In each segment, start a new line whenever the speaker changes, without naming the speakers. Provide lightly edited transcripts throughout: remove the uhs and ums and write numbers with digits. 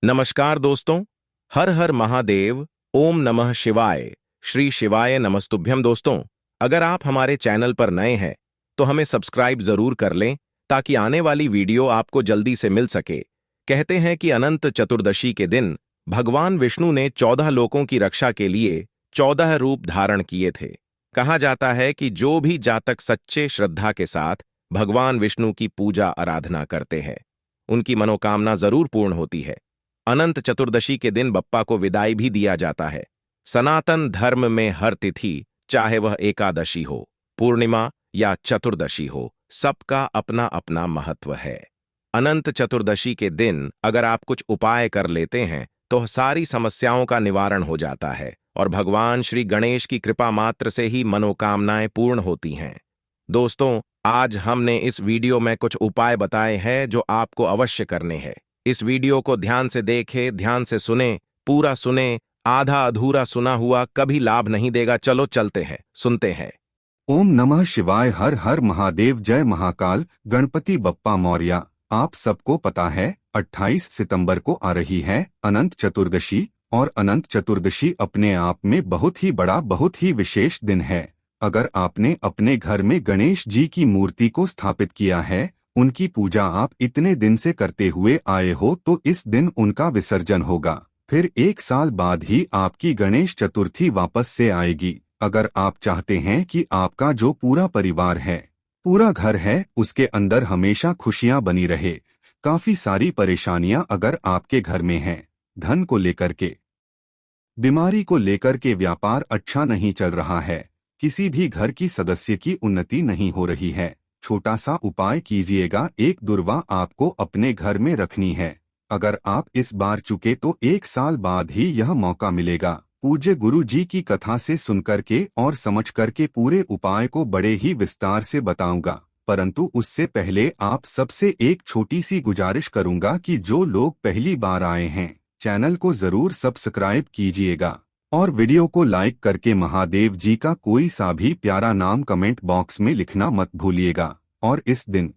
नमस्कार दोस्तों। हर हर महादेव। ओम नमः शिवाय। श्री शिवाय नमस्तुभ्यम। दोस्तों, अगर आप हमारे चैनल पर नए हैं तो हमें सब्सक्राइब जरूर कर लें ताकि आने वाली वीडियो आपको जल्दी से मिल सके। कहते हैं कि अनंत चतुर्दशी के दिन भगवान विष्णु ने 14 लोकों की रक्षा के लिए 14 रूप धारण किए थे। कहा जाता है कि जो भी जातक सच्चे श्रद्धा के साथ भगवान विष्णु की पूजा आराधना करते हैं उनकी मनोकामना जरूर पूर्ण होती है। अनंत चतुर्दशी के दिन बप्पा को विदाई भी दिया जाता है। सनातन धर्म में हर तिथि, चाहे वह एकादशी हो, पूर्णिमा या चतुर्दशी हो, सबका अपना अपना महत्व है। अनंत चतुर्दशी के दिन अगर आप कुछ उपाय कर लेते हैं तो सारी समस्याओं का निवारण हो जाता है और भगवान श्री गणेश की कृपा मात्र से ही मनोकामनाएं पूर्ण होती हैं। दोस्तों, आज हमने इस वीडियो में कुछ उपाय बताए हैं जो आपको अवश्य करने हैं। इस वीडियो को ध्यान से देखें, ध्यान से सुने, पूरा सुने। आधा अधूरा सुना हुआ कभी लाभ नहीं देगा। चलो चलते हैं, सुनते हैं।
ओम नमः शिवाय। हर हर महादेव। जय महाकाल गणपति बप्पा मौर्य। आप सबको पता है 28 सितंबर को आ रही है अनंत चतुर्दशी, और अनंत चतुर्दशी अपने आप में बहुत ही बड़ा, बहुत ही विशेष दिन है। अगर आपने अपने घर में गणेश जी की मूर्ति को स्थापित किया है, उनकी पूजा आप इतने दिन से करते हुए आए हो, तो इस दिन उनका विसर्जन होगा। फिर 1 साल बाद ही आपकी गणेश चतुर्थी वापस से आएगी। अगर आप चाहते हैं कि आपका जो पूरा परिवार है, पूरा घर है, उसके अंदर हमेशा खुशियां बनी रहे, काफी सारी परेशानियां अगर आपके घर में हैं, धन को लेकर के, बीमारी को लेकर के, व्यापार अच्छा नहीं चल रहा है, किसी भी घर की सदस्य की उन्नति नहीं हो रही है, छोटा सा उपाय कीजिएगा। एक दुर्वा आपको अपने घर में रखनी है। अगर आप इस बार चुके तो 1 साल बाद ही यह मौका मिलेगा। पूज्य गुरु जी की कथा से सुनकर के और समझ करके पूरे उपाय को बड़े ही विस्तार से बताऊंगा, परंतु उससे पहले आप सबसे एक छोटी सी गुजारिश करूंगा कि जो लोग पहली बार आए हैं, चैनल को जरूर सब्सक्राइब कीजिएगा और वीडियो को लाइक करके महादेव जी का कोई सा भी प्यारा नाम कमेंट बॉक्स में लिखना मत भूलिएगा। और इस दिन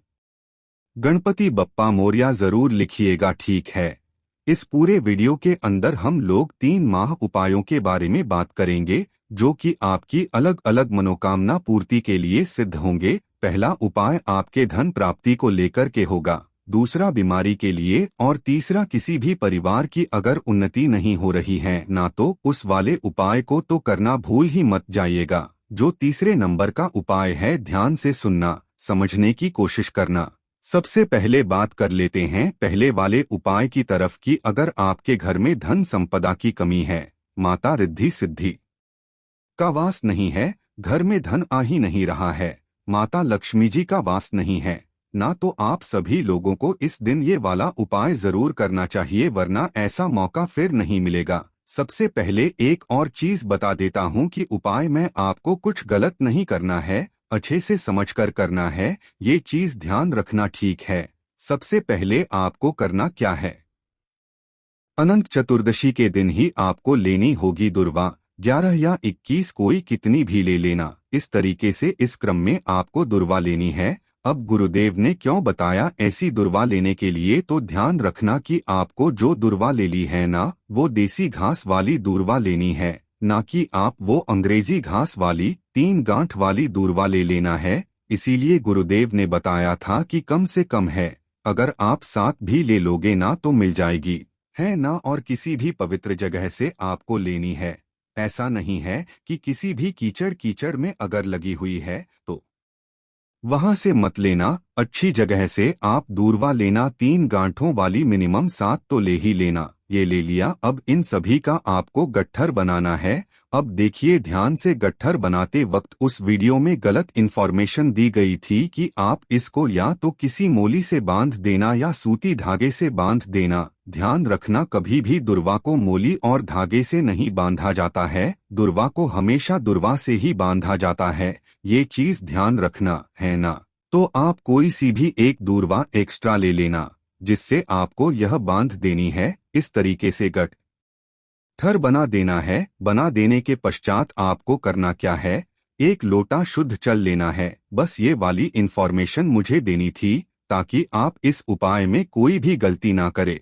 गणपति बप्पा मोरया जरूर लिखिएगा, ठीक है। इस पूरे वीडियो के अंदर हम लोग 3 माह उपायों के बारे में बात करेंगे जो कि आपकी अलग अलग मनोकामना पूर्ति के लिए सिद्ध होंगे। पहला उपाय आपके धन प्राप्ति को लेकर के होगा, दूसरा बीमारी के लिए, और तीसरा किसी भी परिवार की अगर उन्नति नहीं हो रही है ना, तो उस वाले उपाय को तो करना भूल ही मत जाइएगा। जो तीसरे नंबर का उपाय है, ध्यान से सुनना, समझने की कोशिश करना। सबसे पहले बात कर लेते हैं पहले वाले उपाय की तरफ की। अगर आपके घर में धन संपदा की कमी है, माता रिद्धि सिद्धि का वास नहीं है, घर में धन आ ही नहीं रहा है, माता लक्ष्मी जी का वास नहीं है ना, तो आप सभी लोगों को इस दिन ये वाला उपाय जरूर करना चाहिए, वरना ऐसा मौका फिर नहीं मिलेगा। सबसे पहले एक और चीज बता देता हूं कि उपाय में आपको कुछ गलत नहीं करना है, अच्छे से समझकर करना है, ये चीज ध्यान रखना, ठीक है। सबसे पहले आपको करना क्या है, अनंत चतुर्दशी के दिन ही आपको लेनी होगी दुर्वा। 11 या 21 कोई कितनी भी ले लेना। इस तरीके से इस क्रम में आपको दुर्वा लेनी है। अब गुरुदेव ने क्यों बताया ऐसी दुर्वा लेने के लिए, तो ध्यान रखना कि आपको जो दुर्वा ले ली है ना, वो देसी घास वाली दूर्वा लेनी है, ना कि आप वो अंग्रेजी घास वाली 3 गांठ वाली दूर्वा ले लेना है। इसीलिए गुरुदेव ने बताया था कि कम से कम है, अगर आप 7 भी ले लोगे ना तो मिल जाएगी, है ना। और किसी भी पवित्र जगह से आपको लेनी है। ऐसा नहीं है कि किसी भी कीचड़ कीचड़ में अगर लगी हुई है तो वहां से मत लेना। अच्छी जगह से आप दूर्वा लेना, 3 गांठों वाली, मिनिमम 7 तो ले ही लेना। ये ले लिया। अब इन सभी का आपको गट्ठर बनाना है। अब देखिए ध्यान से, गट्ठर बनाते वक्त उस वीडियो में गलत इन्फॉर्मेशन दी गई थी कि आप इसको या तो किसी मोली से बांध देना या सूती धागे से बांध देना। ध्यान रखना, कभी भी दुर्वा को मोली और धागे से नहीं बांधा जाता है, दुर्वा को हमेशा दुर्वा से ही बांधा जाता है, ये चीज ध्यान रखना, है ना। तो आप कोई सी भी एक दूर्वा एक्स्ट्रा ले लेना जिससे आपको यह बांध देनी है। इस तरीके से गट्ठर बना देना है। बना देने के पश्चात आपको करना क्या है, 1 लोटा शुद्ध जल लेना है। बस ये वाली इन्फॉर्मेशन मुझे देनी थी ताकि आप इस उपाय में कोई भी गलती ना करे।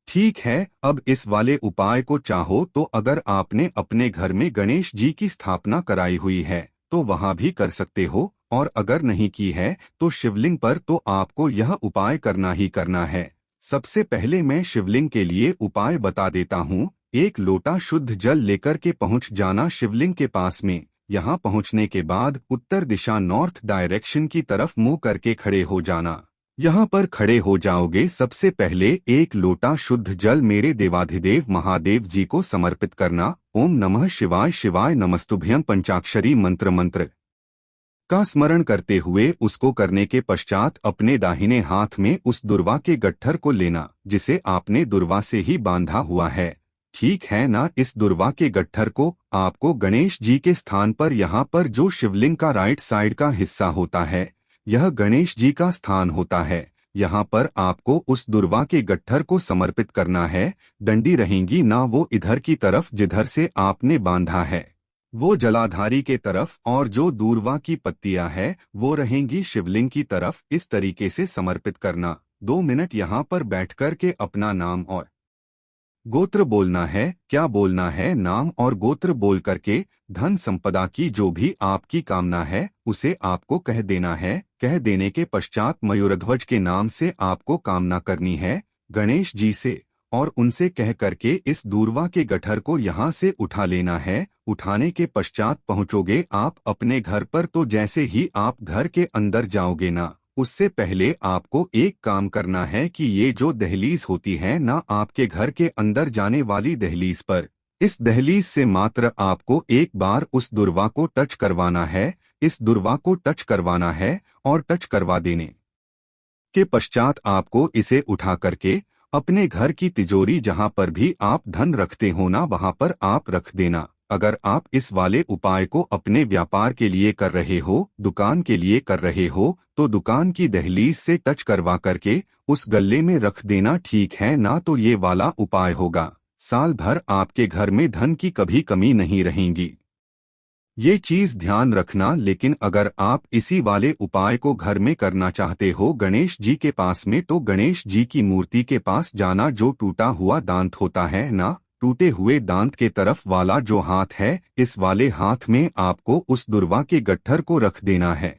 ठीक है, अब इस वाले उपाय को चाहो तो अगर आपने अपने घर में गणेश जी की स्थापना कराई हुई है तो वहां भी कर सकते हो, और अगर नहीं की है तो शिवलिंग पर तो आपको यह उपाय करना ही करना है। सबसे पहले मैं शिवलिंग के लिए उपाय बता देता हूँ। एक लोटा शुद्ध जल लेकर के पहुँच जाना शिवलिंग के पास में। यहाँ पहुँचने के बाद उत्तर दिशा नॉर्थ डायरेक्शन की तरफ मुंह करके खड़े हो जाना। यहाँ पर खड़े हो जाओगे, सबसे पहले एक लोटा शुद्ध जल मेरे देवाधिदेव महादेव जी को समर्पित करना। ओम नमः शिवाय शिवाय नमस्तुभ्यं पंचाक्षरी मंत्र का स्मरण करते हुए उसको करने के पश्चात अपने दाहिने हाथ में उस दुर्वा के गट्ठर को लेना जिसे आपने दुर्वा से ही बांधा हुआ है। ठीक है ना। इस दुर्वा के गट्ठर को आपको गणेश जी के स्थान पर, यहाँ पर जो शिवलिंग का राइट साइड का हिस्सा होता है, यह गणेश जी का स्थान होता है, यहाँ पर आपको उस दुर्वा के गट्ठर को समर्पित करना है। डंडी रहेंगी ना वो इधर की तरफ जिधर से आपने बांधा है, वो जलाधारी के तरफ, और जो दूरवा की पत्तियां है वो रहेंगी शिवलिंग की तरफ। इस तरीके से समर्पित करना। 2 मिनट यहाँ पर बैठकर के अपना नाम और गोत्र बोलना है। क्या बोलना है? नाम और गोत्र बोल करके धन संपदा की जो भी आपकी कामना है उसे आपको कह देना है। कह देने के पश्चात मयूरध्वज के नाम से आपको कामना करनी है गणेश जी से, और उनसे कह करके इस दूरवा के गट्ठर को यहाँ से उठा लेना है। उठाने के पश्चात पहुँचोगे आप अपने घर पर, तो जैसे ही आप घर के अंदर जाओगे ना, उससे पहले आपको एक काम करना है कि ये जो दहलीज होती है ना आपके घर के अंदर जाने वाली दहलीज पर, इस दहलीज से मात्र आपको एक बार उस दुर्वा को टच करवाना है। इस दुर्वा को टच करवाना है और टच करवा देने के पश्चात आपको इसे उठा करके अपने घर की तिजोरी जहां पर भी आप धन रखते हो ना वहां पर आप रख देना। अगर आप इस वाले उपाय को अपने व्यापार के लिए कर रहे हो, दुकान के लिए कर रहे हो, तो दुकान की दहलीज से टच करवा करके उस गल्ले में रख देना। ठीक है ना। तो ये वाला उपाय होगा, साल भर आपके घर में धन की कभी कमी नहीं रहेगी। ये चीज ध्यान रखना। लेकिन अगर आप इसी वाले उपाय को घर में करना चाहते हो गणेश जी के पास में, तो गणेश जी की मूर्ति के पास जाना। जो टूटा हुआ दांत होता है ना, टूटे हुए दांत के तरफ वाला जो हाथ है, इस वाले हाथ में आपको उस दुर्वा के गट्ठर को रख देना है,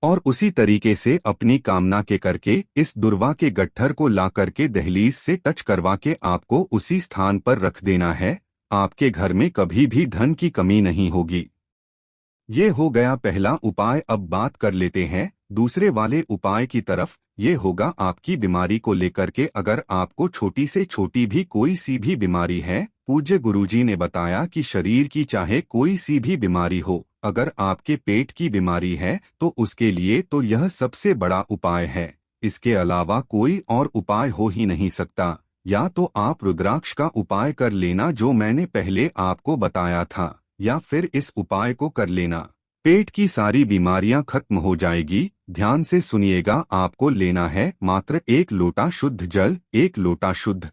और उसी तरीके से अपनी कामना के करके इस दुर्वा के गट्ठर को ला करके दहलीज से टच करवा के आपको उसी स्थान पर रख देना है। आपके घर में कभी भी धन की कमी नहीं होगी। ये हो गया पहला उपाय। अब बात कर लेते हैं दूसरे वाले उपाय की तरफ। ये होगा आपकी बीमारी को लेकर के। अगर आपको छोटी से छोटी भी कोई सी भी बीमारी है, पूज्य गुरुजी ने बताया कि शरीर की चाहे कोई सी भी बीमारी हो, अगर आपके पेट की बीमारी है तो उसके लिए तो यह सबसे बड़ा उपाय है। इसके अलावा कोई और उपाय हो ही नहीं सकता। या तो आप रुद्राक्ष का उपाय कर लेना जो मैंने पहले आपको बताया था, या फिर इस उपाय को कर लेना, पेट की सारी बीमारियां खत्म हो जाएगी। ध्यान से सुनिएगा। आपको लेना है मात्र 1 लोटा शुद्ध जल। 1 लोटा शुद्ध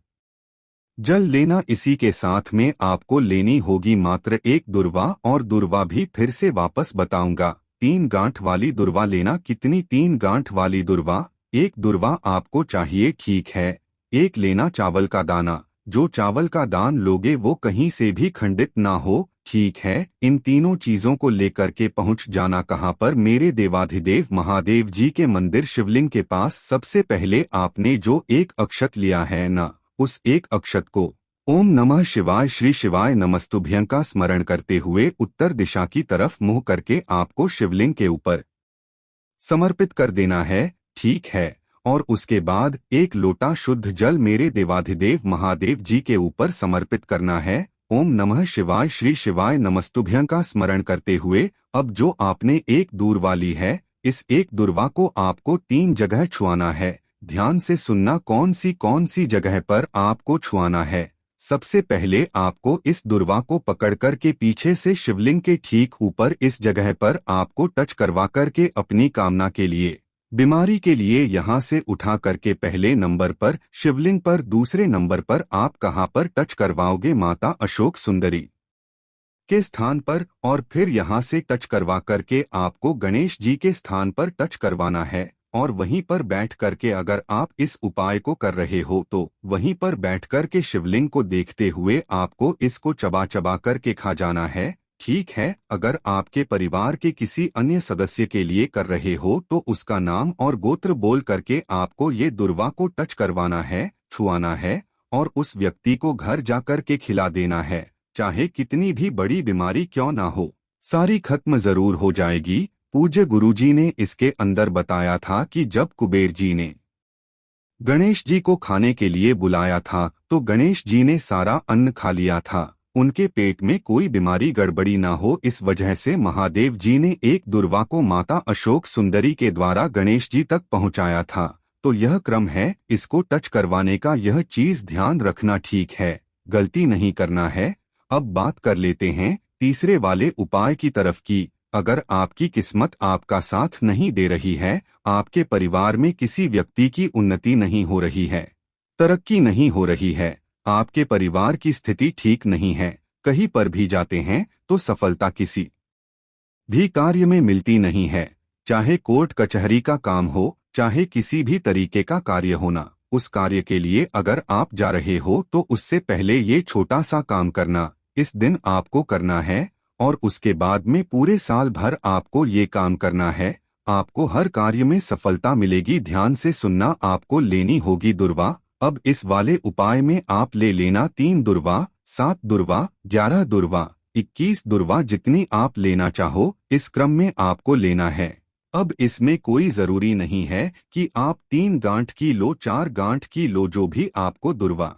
जल लेना। इसी के साथ में आपको लेनी होगी मात्र 1 दुर्वा, और दुर्वा भी फिर से वापस बताऊंगा, 3 गांठ वाली दुर्वा लेना। कितनी? 3 गांठ वाली दुर्वा। 1 दुर्वा आपको चाहिए। ठीक है। 1 लेना चावल का दाना। जो चावल का दान लोगे वो कहीं से भी खंडित ना हो। ठीक है। इन तीनों चीजों को लेकर के पहुंच जाना कहां पर? मेरे देवाधिदेव महादेव जी के मंदिर शिवलिंग के पास। सबसे पहले आपने जो 1 अक्षत लिया है ना, उस 1 अक्षत को ओम नमः शिवाय श्री शिवाय नमस्तुभ्यं का स्मरण करते हुए उत्तर दिशा की तरफ मुंह करके आपको शिवलिंग के ऊपर समर्पित कर देना है। ठीक है। और उसके बाद 1 लोटा शुद्ध जल मेरे देवाधिदेव महादेव जी के ऊपर समर्पित करना है। ओम नमः शिवाय श्री शिवाय नमस्तुभ्यं का स्मरण करते हुए अब जो आपने 1 दूरवा ली है, इस 1 दुर्वा को आपको 3 जगह छुआना है। ध्यान से सुनना कौन सी जगह पर आपको छुआना है। सबसे पहले आपको इस दुर्वा को पकड़कर के पीछे से शिवलिंग के ठीक ऊपर इस जगह पर आपको टच करवा करके अपनी कामना के लिए, बीमारी के लिए यहाँ से उठा करके पहले नंबर पर शिवलिंग पर, दूसरे नंबर पर आप कहाँ पर टच करवाओगे? माता अशोक सुंदरी के स्थान पर, और फिर यहाँ से टच करवा करके आपको गणेश जी के स्थान पर टच करवाना है। और वहीं पर बैठ करके अगर आप इस उपाय को कर रहे हो तो वहीं पर बैठ करके शिवलिंग को देखते हुए आपको इसको चबा चबा करके खा जाना है। ठीक है, अगर आपके परिवार के किसी अन्य सदस्य के लिए कर रहे हो तो उसका नाम और गोत्र बोल करके आपको ये दुर्वा को टच करवाना है, छुआना है और उस व्यक्ति को घर जाकर के खिला देना है। चाहे कितनी भी बड़ी बीमारी क्यों ना हो, सारी खत्म जरूर हो जाएगी। पूज्य गुरुजी ने इसके अंदर बताया था कि जब कुबेर जी ने गणेश जी को खाने के लिए बुलाया था तो गणेश जी ने सारा अन्न खा लिया था। उनके पेट में कोई बीमारी गड़बड़ी ना हो, इस वजह से महादेव जी ने एक दुर्वा को माता अशोक सुंदरी के द्वारा गणेश जी तक पहुंचाया था। तो यह क्रम है, इसको टच करवाने का यह चीज ध्यान रखना ठीक है, गलती नहीं करना है। अब बात कर लेते हैं तीसरे वाले उपाय की तरफ की। अगर आपकी किस्मत आपका साथ नहीं दे रही है, आपके परिवार में किसी व्यक्ति की उन्नति नहीं हो रही है, तरक्की नहीं हो रही है, आपके परिवार की स्थिति ठीक नहीं है, कहीं पर भी जाते हैं तो सफलता किसी भी कार्य में मिलती नहीं है, चाहे कोर्ट कचहरी का काम हो, चाहे किसी भी तरीके का कार्य होना, उस कार्य के लिए अगर आप जा रहे हो तो उससे पहले ये छोटा सा काम करना इस दिन आपको करना है और उसके बाद में पूरे साल भर आपको ये काम करना है। आपको हर कार्य में सफलता मिलेगी। ध्यान से सुनना, आपको लेनी होगी दुर्वा। अब इस वाले उपाय में आप ले लेना 3 दुर्वा, 7 दुर्वा, 11 दुर्वा, 21 दुर्वा, जितनी आप लेना चाहो इस क्रम में आपको लेना है। अब इसमें कोई जरूरी नहीं है कि आप 3 गांठ की लो, 4 गांठ की लो, जो भी आपको दुर्वा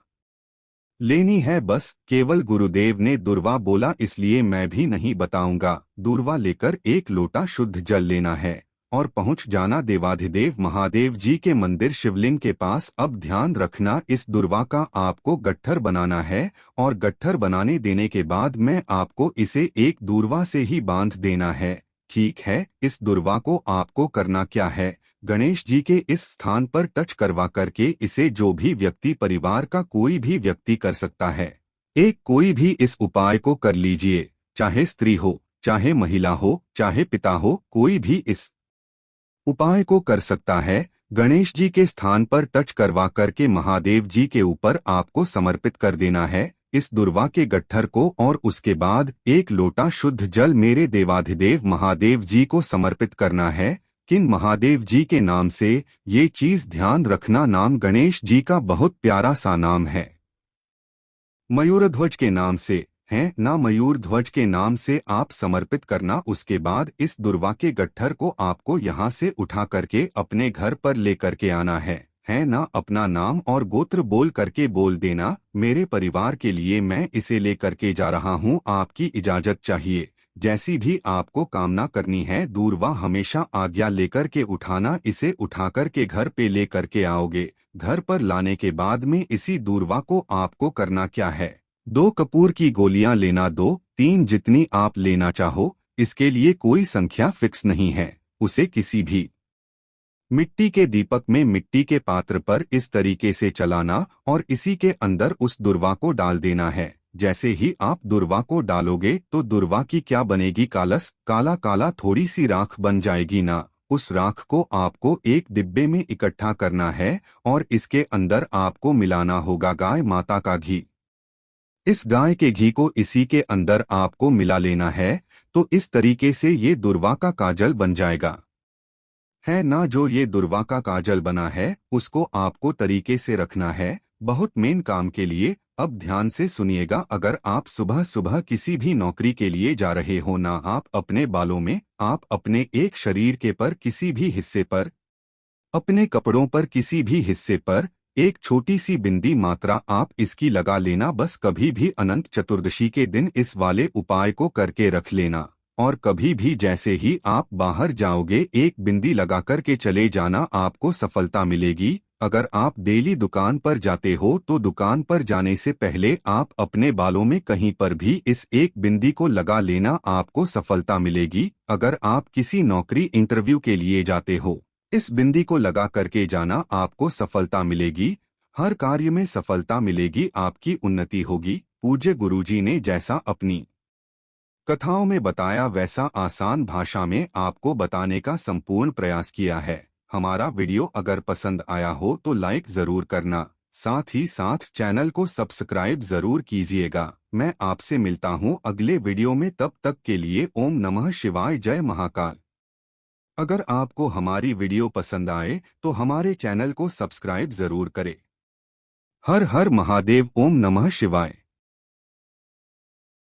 लेनी है, बस केवल गुरुदेव ने दुर्वा बोला इसलिए मैं भी नहीं बताऊंगा। दुर्वा लेकर 1 लोटा शुद्ध जल लेना है और पहुंच जाना देवाधिदेव महादेव जी के मंदिर शिवलिंग के पास। अब ध्यान रखना, इस दुर्वा का आपको गट्ठर बनाना है और गट्ठर बनाने देने के बाद में आपको इसे एक दुर्वा से ही बांध देना है। ठीक है, इस दुर्वा को आपको करना क्या है, गणेश जी के इस स्थान पर टच करवा करके इसे जो भी व्यक्ति, परिवार का कोई भी व्यक्ति कर सकता है। एक कोई भी इस उपाय को कर लीजिए, चाहे स्त्री हो, चाहे महिला हो, चाहे पिता हो, कोई भी इस उपाय को कर सकता है। गणेश जी के स्थान पर टच करवा करके महादेव जी के ऊपर आपको समर्पित कर देना है इस दुर्वा के गट्ठर को और उसके बाद 1 लोटा शुद्ध जल मेरे देवाधिदेव महादेव जी को समर्पित करना है। किन महादेव जी के नाम से, ये चीज ध्यान रखना, नाम गणेश जी का बहुत प्यारा सा नाम है। मयूरध्वज के नाम से है ना, मयूरध्वज के नाम से आप समर्पित करना। उसके बाद इस दुर्वा के गट्ठर को आपको यहाँ से उठा करके अपने घर पर ले करके आना है ना। अपना नाम और गोत्र बोल करके बोल देना, मेरे परिवार के लिए मैं इसे ले करके जा रहा हूँ, आपकी इजाजत चाहिए। जैसी भी आपको कामना करनी है, दुर्वा हमेशा आज्ञा लेकर के उठाना। इसे उठा करके घर पे ले करके आओगे। घर पर लाने के बाद में इसी दुर्वा को आपको करना क्या है, 2 कपूर की गोलियां लेना, 2-3 जितनी आप लेना चाहो। इसके लिए कोई संख्या फिक्स नहीं है। उसे किसी भी मिट्टी के दीपक में, मिट्टी के पात्र पर इस तरीके से चलाना और इसी के अंदर उस दुर्वा को डाल देना है। जैसे ही आप दुर्वा को डालोगे तो दुर्वा की क्या बनेगी, कालस, काला काला थोड़ी सी राख बन जाएगी ना। उस राख को आपको एक डिब्बे में इकट्ठा करना है और इसके अंदर आपको मिलाना होगा गाय माता का घी। इस गाय के घी को इसी के अंदर आपको मिला लेना है। तो इस तरीके से ये दुर्वा का काजल बन जाएगा, है ना। जो ये दुर्वा का काजल बना है उसको आपको तरीके से रखना है, बहुत मेन काम के लिए। अब ध्यान से सुनिएगा, अगर आप सुबह सुबह किसी भी नौकरी के लिए जा रहे हो ना, आप अपने बालों में, आप अपने एक शरीर के पर किसी भी हिस्से पर, अपने कपड़ों पर किसी भी हिस्से पर एक छोटी सी बिंदी मात्रा आप इसकी लगा लेना। बस कभी भी अनंत चतुर्दशी के दिन इस वाले उपाय को करके रख लेना और कभी भी जैसे ही आप बाहर जाओगे एक बिंदी लगा करके चले जाना, आपको सफलता मिलेगी। अगर आप डेली दुकान पर जाते हो तो दुकान पर जाने से पहले आप अपने बालों में कहीं पर भी इस एक बिंदी को लगा लेना, आपको सफलता मिलेगी। अगर आप किसी नौकरी इंटरव्यू के लिए जाते हो, इस बिंदी को लगा करके जाना, आपको सफलता मिलेगी। हर कार्य में सफलता मिलेगी, आपकी उन्नति होगी। पूज्य गुरुजी ने जैसा अपनी कथाओं में बताया वैसा आसान भाषा में आपको बताने का संपूर्ण प्रयास किया है। हमारा वीडियो अगर पसंद आया हो तो लाइक जरूर करना, साथ ही साथ चैनल को सब्सक्राइब जरूर कीजिएगा। मैं आपसे मिलता हूं अगले वीडियो में, तब तक के लिए ओम नमः शिवाय, जय महाकाल। अगर आपको हमारी वीडियो पसंद आए तो हमारे चैनल को सब्सक्राइब जरूर करें। हर हर महादेव, ओम नमः शिवाय।